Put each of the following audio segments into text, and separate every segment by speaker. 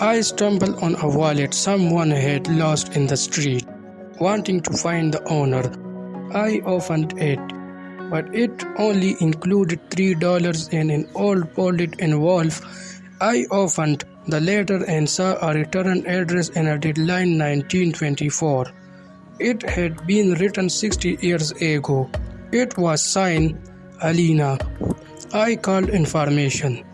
Speaker 1: I stumbled on a wallet someone had lost in the street. Wanting to find the owner, I opened it, but it only included $3 in an old folded envelope. I opened the letter and saw a return address and a deadline 1924. It had been written 60 years ago. It was signed Alveena. I called information.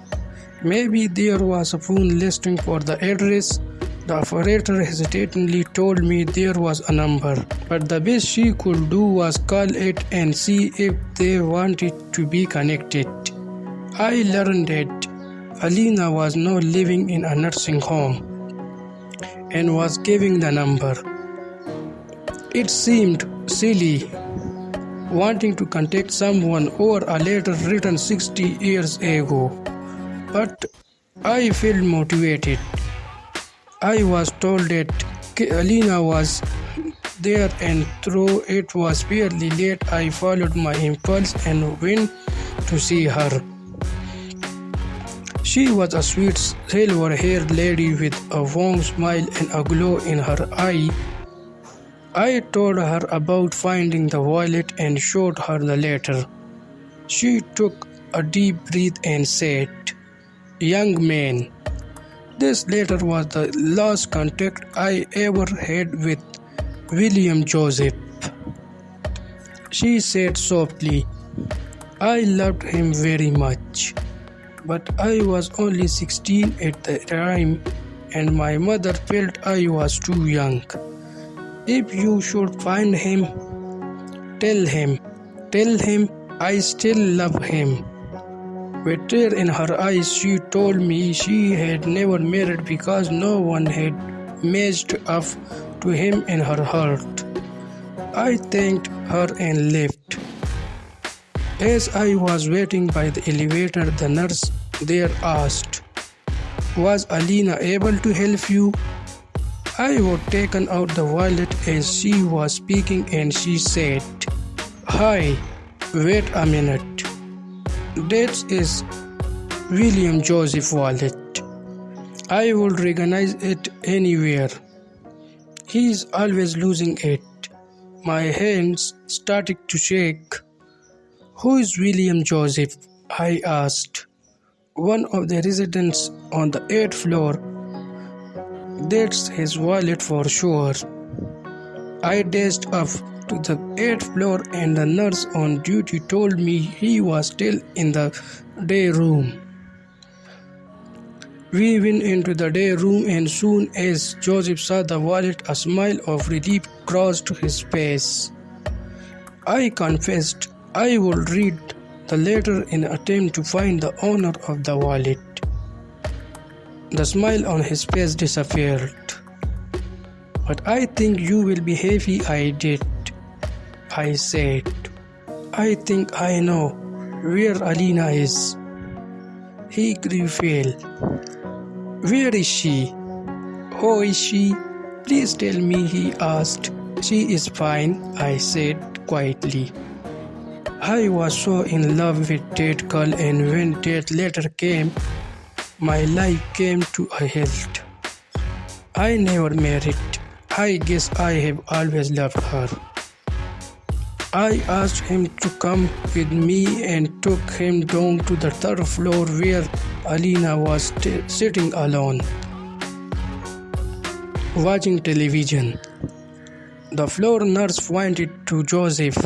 Speaker 1: Maybe there was a phone listing for the address. The operator hesitantly told me there was a number, but the best she could do was call it and see if they wanted to be connected. I learned that Alveena was now living in a nursing home and was giving the number. It seemed silly wanting to contact someone over a letter written 60 years ago, but I felt motivated. I was told that Alveena was there, and though it was fairly late, I followed my impulse and went to see her. She was a sweet, silver-haired lady with a warm smile and a glow in her eye. I told her about finding the wallet and showed her the letter. She took a deep breath and said, "Young man, this letter was the last contact I ever had with William Joseph." She said softly, "I loved him very much, but I was only 16 at the time and my mother felt I was too young. If you should find him, tell him I still love him." With tears in her eyes, she told me she had never married because no one had matched up to him in her heart. I thanked her and left. As I was waiting by the elevator, the nurse there asked, "Was Alveena able to help you?" I had taken out the wallet as she was speaking and she said, "Hi, wait a minute. That is William Joseph wallet. I would recognize it anywhere. He is always losing it." My hands started to shake. "Who is William Joseph?" I asked. "One of the residents on the 8th floor. That's his wallet for sure." I dashed up to the 8th floor and the nurse on duty told me he was still in the day room. We went into the day room and soon as Joseph saw the wallet, a smile of relief crossed his face. I confessed I would read the letter in an attempt to find the owner of the wallet. The smile on his face disappeared. "But I think you will be happy I did," I said. "I think I know where Alveena is." He grew pale. "Where is she?" "Who is she? Please tell me," he asked. "She is fine," I said quietly. I was so in love with that girl, and when that letter came, my life came to a halt. I never married. I guess I have always loved her. I asked him to come with me and took him down to the 3rd floor where Alveena was sitting alone, watching television. The floor nurse pointed to Joseph.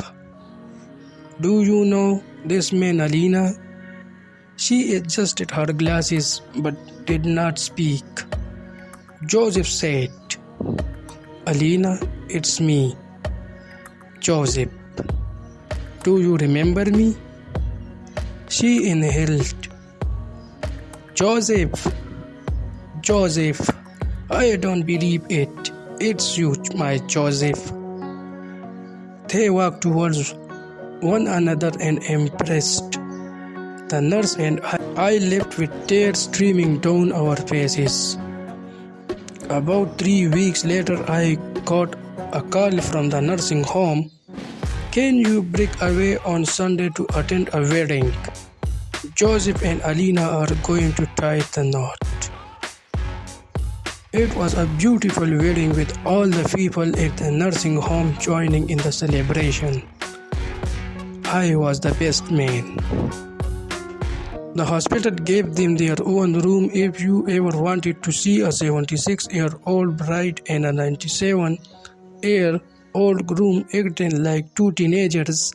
Speaker 1: "Do you know this man Alveena?" She adjusted her glasses but did not speak. Joseph said, "Alveena, it's me, Joseph. Do you remember me?" She inhaled. "Joseph, Joseph, I don't believe it. It's you, my Joseph." They walked towards one another and embraced. The nurse and I left with tears streaming down our faces. About 3 weeks later, I got a call from the nursing home. "Can you break away on Sunday to attend a wedding? Joseph and Alveena are going to tie the knot." It was a beautiful wedding with all the people at the nursing home joining in the celebration. I was the best man. The hospital gave them their own room. If you ever wanted to see a 76-year-old bride and a 97-year-old groom acting like two teenagers,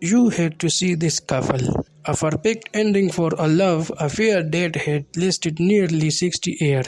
Speaker 1: you had to see this couple. A perfect ending for a love affair that had lasted nearly 60 years.